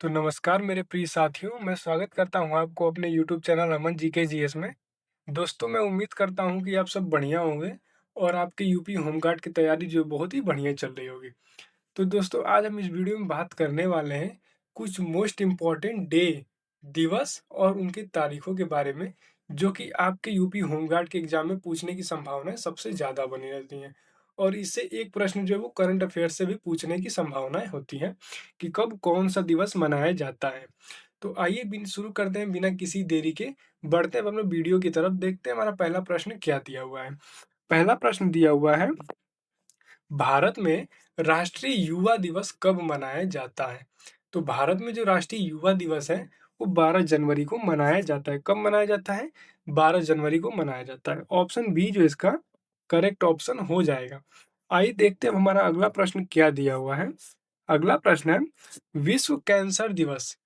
तो नमस्कार मेरे प्रिय साथियों, मैं स्वागत करता हूँ आपको अपने यूट्यूब चैनल अमन जीके जीएस में। दोस्तों, मैं उम्मीद करता हूँ कि आप सब बढ़िया होंगे और आपकी यूपी होमगार्ड की तैयारी जो है बहुत ही बढ़िया चल रही होगी। तो दोस्तों, आज हम इस वीडियो में बात करने वाले हैं कुछ मोस्ट इम्पॉर्टेंट डे, दिवस और उनकी तारीखों के बारे में, जो कि आपके यूपी होमगार्ड के एग्जाम में पूछने की संभावनाएं सबसे ज़्यादा बनी रहती हैं। और इससे एक प्रश्न जो है वो करंट अफेयर से भी पूछने की संभावनाएं होती हैं कि कब कौन सा दिवस मनाया जाता है। तो आइए शुरू करते हैं बिना किसी देरी के, बढ़ते हैं अपने वीडियो की तरफ, देखते हैं हमारा पहला प्रश्न क्या दिया हुआ है। पहला प्रश्न दिया हुआ है, भारत में राष्ट्रीय युवा दिवस कब मनाया जाता है? तो भारत में जो राष्ट्रीय युवा दिवस है वो 12 जनवरी को मनाया जाता है। कब मनाया जाता है? 12 जनवरी को मनाया जाता है। ऑप्शन बी जो इसका करेक्ट ऑप्शन हो जाएगा। आइए देखते हैं अब हमारा अगला प्रश्न क्या दिया हुआ है। अगला प्रश्न है, विश्व कैंसर दिवस।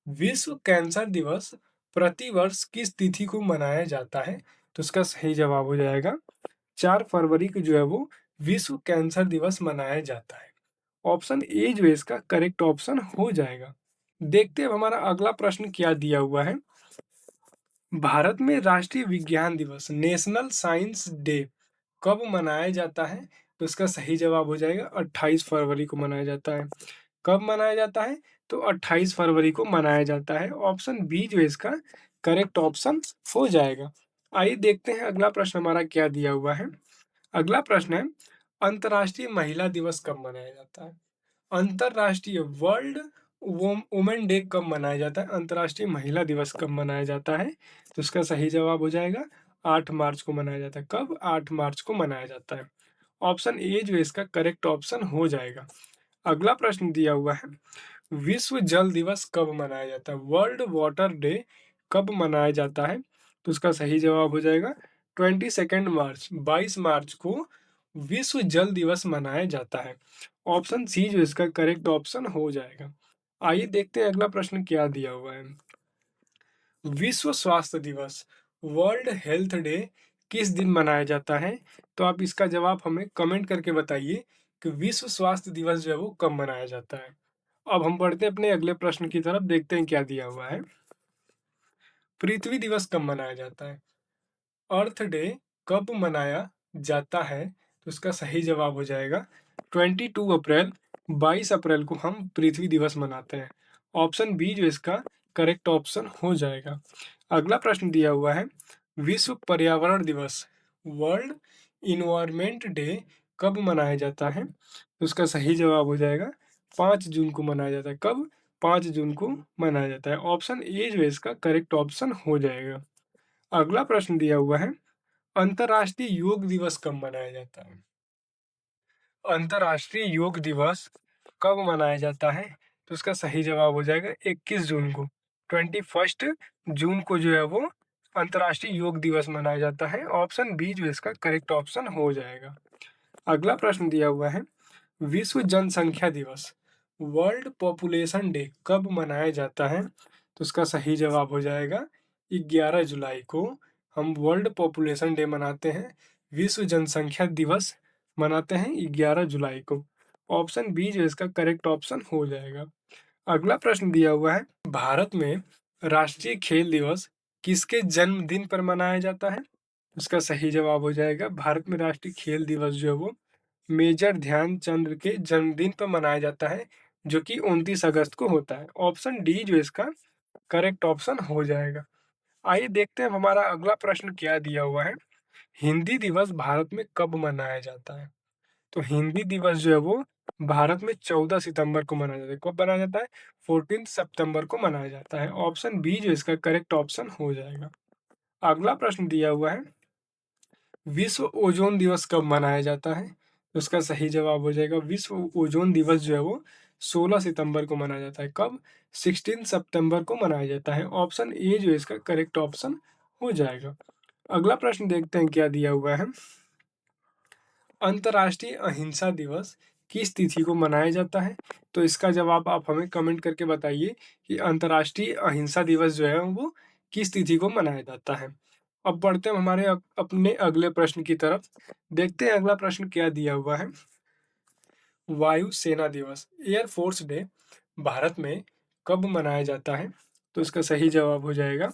विश्व कैंसर दिवस प्रतिवर्ष किस तिथि को मनाया जाता है? तो इसका सही जवाब हो जाएगा 4 फरवरी को जो है वो विश्व कैंसर दिवस मनाया जाता है। ऑप्शन ए जो है इसका करेक्ट ऑप्शन हो जाएगा। देखते हैं अब हमारा अगला प्रश्न क्या दिया हुआ है। भारत में राष्ट्रीय विज्ञान दिवस, नेशनल साइंस डे, कब मनाया जाता है? तो इसका सही जवाब हो जाएगा 28 फरवरी को मनाया जाता है। कब मनाया जाता है? तो 28 फरवरी को मनाया जाता है। ऑप्शन बी जो है इसका करेक्ट ऑप्शन हो जाएगा। आइए देखते हैं अगला प्रश्न हमारा क्या दिया हुआ है। अगला प्रश्न है, अंतर्राष्ट्रीय महिला दिवस कब मनाया जाता है? अंतर्राष्ट्रीय वर्ल्ड वुमेन डे कब मनाया जाता है? अंतर्राष्ट्रीय महिला दिवस कब मनाया जाता है? तो इसका सही जवाब हो जाएगा 8 मार्च को मनाया जाता है। कब? 8 मार्च को मनाया जाता है। ऑप्शन ए जो है इसका करेक्ट ऑप्शन हो जाएगा। अगला प्रश्न दिया हुआ है, विश्व जल दिवस कब मनाया जाता है? वर्ल्ड वाटर डे कब मनाया जाता है? तो इसका सही जवाब हो जाएगा 22 मार्च, 22 मार्च को विश्व जल दिवस मनाया जाता है। ऑप्शन सी जो इसका करेक्ट ऑप्शन हो जाएगा। आइए देखते हैं अगला प्रश्न क्या दिया हुआ है। विश्व स्वास्थ्य दिवस, वर्ल्ड हेल्थ डे किस दिन मनाया जाता है? तो आप इसका जवाब हमें कमेंट करके बताइए कि विश्व स्वास्थ्य दिवस जो है वो कब मनाया जाता है। अब हम बढ़ते हैं अपने अगले प्रश्न की तरफ, देखते हैं क्या दिया हुआ है। पृथ्वी दिवस कब मनाया जाता है? अर्थ डे कब मनाया जाता है? तो इसका सही जवाब हो जाएगा 22 अप्रैल, 22 अप्रैल को हम पृथ्वी दिवस मनाते हैं। ऑप्शन बी जो इसका करेक्ट ऑप्शन हो जाएगा। अगला प्रश्न दिया हुआ है, विश्व पर्यावरण दिवस, वर्ल्ड इन्वायरमेंट डे कब मनाया जाता है? तो उसका सही जवाब हो जाएगा 5 जून को मनाया जाता है। कब? 5 जून को मनाया जाता है। ऑप्शन ए जो है इसका करेक्ट ऑप्शन हो जाएगा। अगला प्रश्न दिया हुआ है, अंतर्राष्ट्रीय योग दिवस कब मनाया जाता है? अंतर्राष्ट्रीय योग दिवस कब मनाया जाता है? तो इसका सही जवाब हो जाएगा 21 जून को। 21 जून को जो है वो अंतर्राष्ट्रीय योग दिवस मनाया जाता है। ऑप्शन बी जो इसका करेक्ट ऑप्शन हो जाएगा। अगला प्रश्न दिया हुआ है, विश्व जनसंख्या दिवस, वर्ल्ड पॉपुलेशन डे कब मनाया जाता है? तो इसका सही जवाब हो जाएगा 11 जुलाई को हम वर्ल्ड पॉपुलेशन डे मनाते हैं। विश्व जनसंख्या दिवस मनाते हैं 11 जुलाई को। ऑप्शन बी जो इसका करेक्ट ऑप्शन हो जाएगा। अगला प्रश्न दिया हुआ है, भारत में राष्ट्रीय खेल दिवस किसके जन्मदिन पर मनाया जाता है? इसका सही जवाब हो जाएगा, भारत में राष्ट्रीय खेल दिवस जो है वो मेजर ध्यानचंद के जन्मदिन पर मनाया जाता है, जो कि 29 अगस्त को होता है। ऑप्शन डी जो इसका करेक्ट ऑप्शन हो जाएगा। आइए देखते हैं अब हमारा अगला प्रश्न क्या दिया हुआ है। हिंदी दिवस भारत में कब मनाया जाता है? तो हिंदी दिवस जो है वो भारत में 14 सितंबर को मनाया जाता है। कब मनाया जाता है? 14 सितंबर को मनाया जाता है। ऑप्शन बी जो इसका करेक्ट ऑप्शन हो जाएगा। अगला प्रश्न दिया हुआ है, विश्व ओजोन दिवस कब मनाया जाता है? तो इसका सही जवाब हो जाएगा, विश्व ओजोन दिवस जो है वो 16 सितंबर को मनाया जाता है। कब? 16 सितंबर को मनाया जाता है। ऑप्शन ए जो है इसका करेक्ट ऑप्शन हो जाएगा। अगला प्रश्न देखते हैं क्या दिया हुआ है। अंतर्राष्ट्रीय अहिंसा दिवस किस तिथि को मनाया जाता है? तो इसका जवाब आप हमें कमेंट करके बताइए कि अंतर्राष्ट्रीय अहिंसा दिवस जो है वो किस तिथि को मनाया जाता है। अब बढ़ते हैं हमारे अपने अगले प्रश्न की तरफ, देखते हैं अगला प्रश्न क्या दिया हुआ है। वायु सेना दिवस, एयर फोर्स डे भारत में कब मनाया जाता है? तो इसका सही जवाब हो जाएगा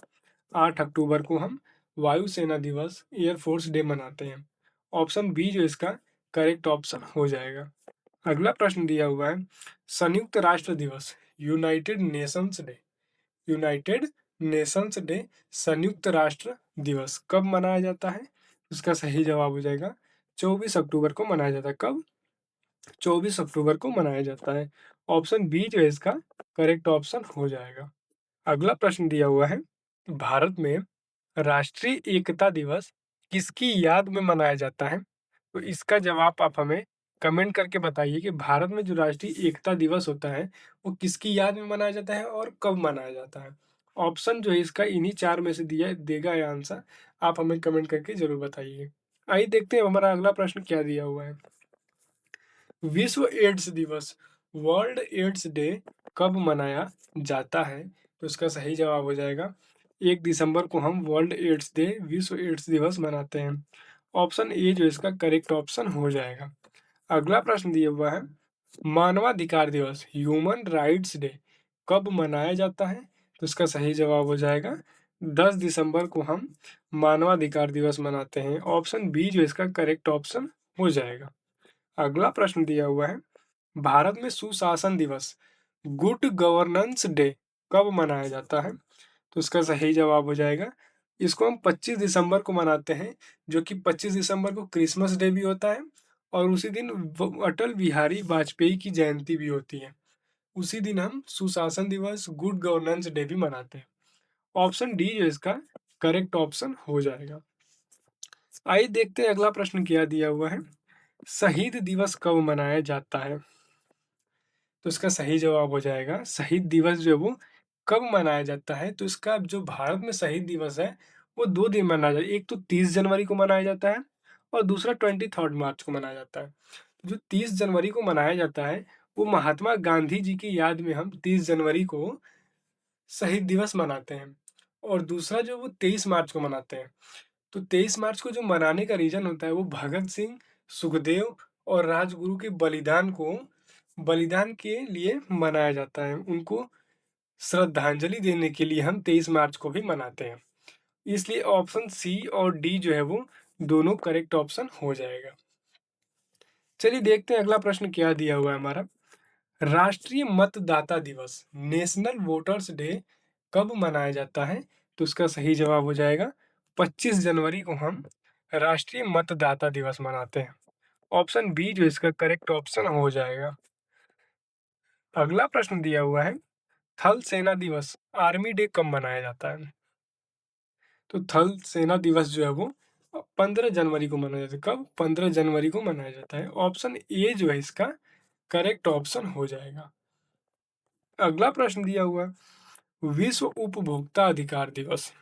8 अक्टूबर को हम वायुसेना दिवस एयरफोर्स डे मनाते हैं। ऑप्शन बी जो इसका करेक्ट ऑप्शन हो जाएगा। अगला प्रश्न दिया हुआ है संयुक्त राष्ट्र दिवस United Nations day United Nations day संयुक्त राष्ट्र दिवस कब मनाया जाता है? इसका सही जवाब हो जाएगा 24 अक्टूबर को मनाया जाता है। कब? 24 अक्टूबर को मनाया जाता है। ऑप्शन बी जो है इसका करेक्ट ऑप्शन हो जाएगा। अगला प्रश्न दिया हुआ है भारत में राष्ट्रीय एकता दिवस किसकी याद में मनाया जाता है? तो इसका जवाब आप हमें कमेंट करके बताइए कि भारत में जो राष्ट्रीय एकता दिवस होता है वो किसकी याद में मनाया जाता है और कब मनाया जाता है? ऑप्शन जो है इसका इन्हीं चार में से दिया देगा ये आंसर। आप हमें कमेंट करके जरूर बताइए। आइए देखते हैं हमारा अगला प्रश्न क्या दिया हुआ है। विश्व एड्स दिवस वर्ल्ड एड्स डे कब मनाया जाता है? तो इसका सही जवाब हो जाएगा 1 दिसंबर को हम वर्ल्ड एड्स डे विश्व एड्स दिवस मनाते हैं। ऑप्शन ए जो इसका करेक्ट ऑप्शन हो जाएगा। अगला प्रश्न दिया हुआ है मानवाधिकार दिवस ह्यूमन राइट्स डे कब मनाया जाता है? तो इसका सही जवाब हो जाएगा 10 दिसंबर को हम मानवाधिकार दिवस मनाते हैं। ऑप्शन बी जो इसका करेक्ट ऑप्शन हो जाएगा। अगला प्रश्न दिया हुआ है भारत में सुशासन दिवस गुड गवर्नेंस डे कब मनाया जाता है? तो इसका सही जवाब हो जाएगा इसको हम 25 दिसंबर को मनाते हैं, जो कि 25 दिसंबर को क्रिसमस डे भी होता है और उसी दिन अटल बिहारी वाजपेयी की जयंती भी होती है। उसी दिन हम सुशासन दिवस गुड गवर्नेंस डे भी मनाते हैं। ऑप्शन डी जो इसका करेक्ट ऑप्शन हो जाएगा। आइए देखते हैं अगला प्रश्न क्या दिया हुआ है शहीद दिवस कब मनाया जाता है? तो इसका सही जवाब हो जाएगा शहीद दिवस जो है वो कब मनाया जाता है? तो इसका जो भारत में शहीद दिवस है वो 2 दिन मनाया जाता है। एक तो 30 जनवरी को मनाया जाता है और दूसरा 23 मार्च को मनाया जाता है। जो 30 जनवरी को मनाया जाता है वो महात्मा गांधी जी की याद में हम 30 जनवरी को शहीद दिवस मनाते हैं और दूसरा जो वो 23 मार्च को मनाते हैं। तो 23 मार्च को जो मनाने का रीज़न होता है वो भगत सिंह, सुखदेव और राजगुरु के बलिदान के लिए मनाया जाता है। उनको श्रद्धांजलि देने के लिए हम 23 मार्च को भी मनाते हैं। इसलिए ऑप्शन सी और डी जो है वो दोनों करेक्ट ऑप्शन हो जाएगा। चलिए देखते हैं अगला प्रश्न क्या दिया हुआ है हमारा। राष्ट्रीय मतदाता दिवस नेशनल वोटर्स डे कब मनाया जाता है? तो इसका सही जवाब हो जाएगा 25 जनवरी को हम राष्ट्रीय मतदाता दिवस मनाते हैं। ऑप्शन बी जो इसका करेक्ट ऑप्शन हो जाएगा। अगला प्रश्न दिया हुआ है थल सेना दिवस आर्मी डे कब मनाया जाता है? तो थल सेना दिवस जो है वो 15 जनवरी को मनाया जाता है। कब? 15 जनवरी को मनाया जाता है। ऑप्शन ए जो है इसका करेक्ट ऑप्शन हो जाएगा। अगला प्रश्न दिया हुआ है विश्व उपभोक्ता अधिकार दिवस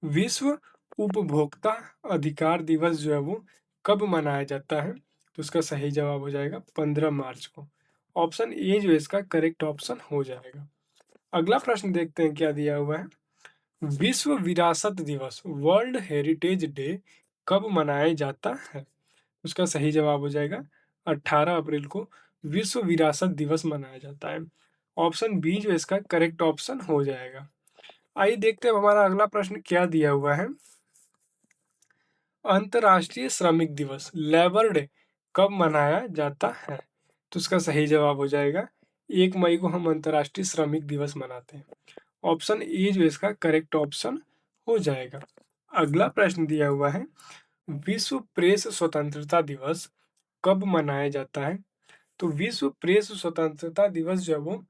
विश्व उपभोक्ता अधिकार दिवस जो है वो कब मनाया जाता है? तो इसका सही जवाब हो जाएगा 15 मार्च को। ऑप्शन ए जो है इसका करेक्ट ऑप्शन हो जाएगा। अगला प्रश्न देखते हैं क्या दिया हुआ है विश्व विरासत दिवस वर्ल्ड हेरिटेज डे कब मनाया जाता है? उसका सही जवाब हो जाएगा 18 अप्रैल को विश्व विरासत दिवस मनाया जाता है। ऑप्शन बी जो इसका करेक्ट ऑप्शन हो जाएगा। आइए देखते हैं हमारा अगला प्रश्न क्या दिया हुआ है अंतर्राष्ट्रीय श्रमिक दिवस लेबर डे कब मनाया जाता है? तो इसका सही जवाब हो जाएगा 1 मई को हम अंतर्राष्ट्रीय श्रमिक दिवस मनाते हैं। ऑप्शन ए जो इसका करेक्ट ऑप्शन हो जाएगा। अगला प्रश्न दिया हुआ है विश्व प्रेस स्वतंत्रता दिवस कब मनाया जाता है? तो विश्व प्रेस स्वतंत्रता दिवस जो है वो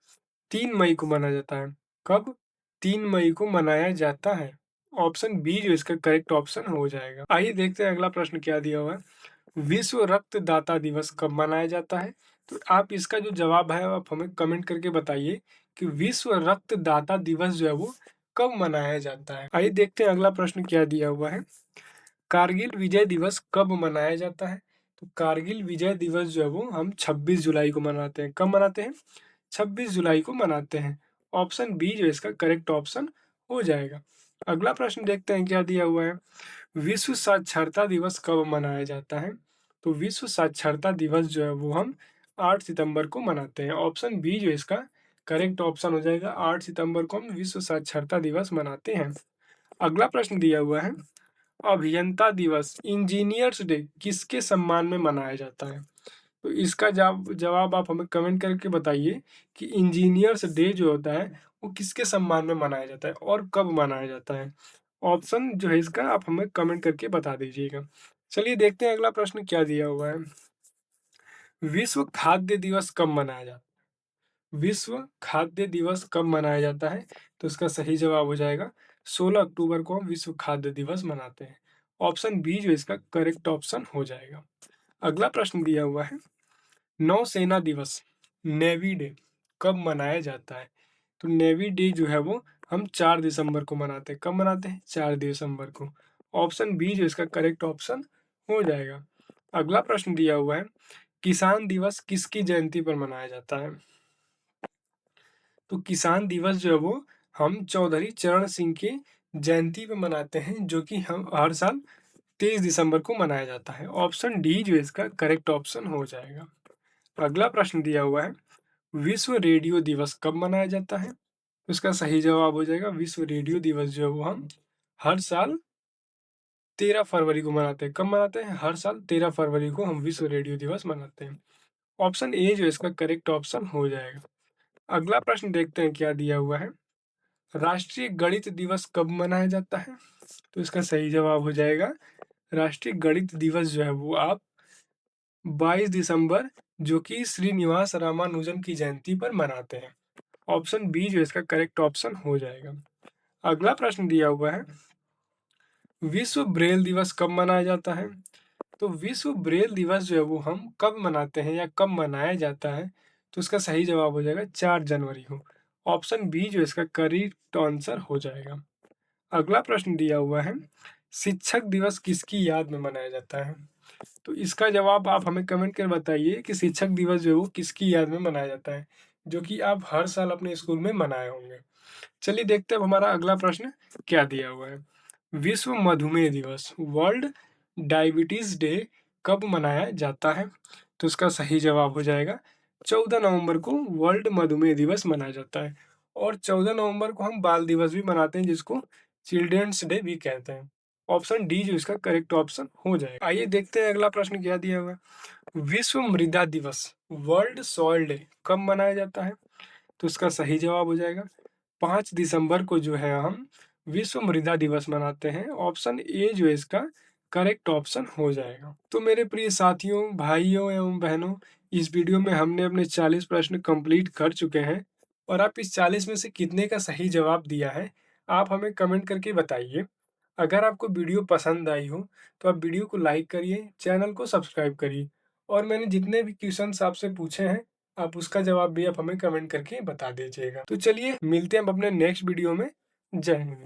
3 मई को मनाया जाता है। कब? 3 मई को मनाया जाता है। ऑप्शन बी जो इसका करेक्ट ऑप्शन हो जाएगा। आइए देखते हैं अगला प्रश्न क्या दिया हुआ है विश्व रक्तदाता दिवस कब मनाया जाता है? तो आप इसका जो जवाब है आप हमें कमेंट करके बताइए कि विश्व रक्तदाता दिवस जो है वो कब मनाया जाता है। आइए देखते हैं अगला प्रश्न क्या दिया हुआ है कारगिल विजय दिवस कब मनाया जाता है? तो कारगिल विजय दिवस जो है वो हम 26 जुलाई को मनाते हैं। कब मनाते हैं? 26 जुलाई को मनाते हैं। ऑप्शन बी जो इसका करेक्ट ऑप्शन हो जाएगा। अगला प्रश्न देखते हैं क्या दिया हुआ है विश्व साक्षरता दिवस कब मनाया जाता है? तो विश्व साक्षरता दिवस जो है वो हम 8 सितंबर को मनाते हैं। ऑप्शन बी जो इसका करेक्ट ऑप्शन हो जाएगा 8 सितंबर को हम विश्व साक्षरता दिवस मनाते हैं। अगला प्रश्न दिया हुआ है, अभियंता दिवस इंजीनियर्स डे किसके सम्मान में मनाया जाता है? तो इसका जवाब आप हमें कमेंट करके बताइए कि इंजीनियर्स डे जो होता है वो किसके सम्मान में मनाया जाता है और कब मनाया जाता है। ऑप्शन जो है इसका आप हमें कमेंट करके बता दीजिएगा। चलिए देखते हैं अगला प्रश्न क्या दिया हुआ है। विश्व खाद्य दिवस कब मनाया जाता है? विश्व खाद्य दिवस कब मनाया जाता है? तो इसका सही जवाब हो जाएगा 16 अक्टूबर को हम विश्व खाद्य दिवस मनाते हैं। ऑप्शन बी जो इसका करेक्ट ऑप्शन हो जाएगा। अगला प्रश्न दिया हुआ है, नौसेना दिवस नेवी डे कब मनाया जाता है? तो नेवी डे जो है वो हम 4 दिसंबर को मनाते हैं। कब मनाते हैं? 4 दिसंबर को। ऑप्शन बी जो इसका करेक्ट ऑप्शन हो जाएगा। अगला प्रश्न दिया हुआ है, किसान दिवस किसकी जयंती पर मनाया जाता है? तो किसान दिवस जो है वो हम चौधरी चरण सिंह की जयंती पे मनाते हैं, जो कि हम हर साल 23 दिसंबर को मनाया जाता है। ऑप्शन डी जो इसका करेक्ट ऑप्शन हो जाएगा। अगला प्रश्न दिया हुआ है, विश्व रेडियो दिवस कब मनाया जाता है? तो इसका सही जवाब हो जाएगा विश्व रेडियो दिवस जो है वो हम हर साल 13 फरवरी को मनाते हैं। कब मनाते हैं? हर साल 13 फरवरी को हम विश्व रेडियो दिवस मनाते हैं। ऑप्शन ए जो इसका करेक्ट ऑप्शन हो जाएगा। अगला प्रश्न देखते हैं क्या दिया हुआ है, राष्ट्रीय गणित दिवस कब मनाया जाता है? तो इसका सही जवाब हो जाएगा राष्ट्रीय गणित दिवस जो है वो आप 22 दिसंबर जो कि श्रीनिवास रामानुजन की जयंती पर मनाते हैं। ऑप्शन बी जो इसका करेक्ट ऑप्शन हो जाएगा। अगला प्रश्न दिया हुआ है, विश्व ब्रेल दिवस कब मनाया जाता है? तो विश्व ब्रेल दिवस जो है वो हम कब मनाते हैं या कब मनाया जाता है? तो इसका सही जवाब हो जाएगा 4 जनवरी को। ऑप्शन बी जो इसका करेक्ट आंसर हो जाएगा। अगला प्रश्न दिया हुआ है, शिक्षक दिवस किसकी याद में मनाया जाता है? तो इसका जवाब आप हमें कमेंट कर बताइए कि शिक्षक दिवस जो है वो किसकी याद में मनाया जाता है, जो कि आप हर साल अपने स्कूल में मनाए होंगे। चलिए देखते हैं अब हमारा अगला प्रश्न क्या दिया हुआ है। विश्व मधुमेह दिवस वर्ल्ड डायबिटीज डे कब मनाया जाता है? तो इसका सही जवाब हो जाएगा 14 नवंबर को वर्ल्ड मधुमेह दिवस मनाया जाता है। और 14 नवंबर को हम बाल दिवस भी मनाते हैं, जिसको चिल्ड्रंस डे भी कहते हैं। ऑप्शन डी जो इसका करेक्ट ऑप्शन हो जाएगा। आइए देखते हैं अगला प्रश्न क्या दिया हुआ है। विश्व मृदा दिवस वर्ल्ड सॉइल डे कब मनाया जाता है? तो इसका सही जवाब हो जाएगा 5 दिसंबर को जो है हम विश्व मृदा दिवस मनाते हैं। ऑप्शन ए जो है इसका करेक्ट ऑप्शन हो जाएगा। तो मेरे प्रिय साथियों, भाइयों एवं बहनों, इस वीडियो में हमने अपने 40 प्रश्न कंप्लीट कर चुके हैं और आप इस 40 में से कितने का सही जवाब दिया है, आप हमें कमेंट करके बताइए। अगर आपको वीडियो पसंद आई हो तो आप वीडियो को लाइक करिए, चैनल को सब्सक्राइब करिए और मैंने जितने भी क्वेश्चंस आपसे पूछे हैं आप उसका जवाब भी आप हमें कमेंट करके बता दीजिएगा। तो चलिए मिलते हैं हम अपने नेक्स्ट वीडियो में। जय हिंद।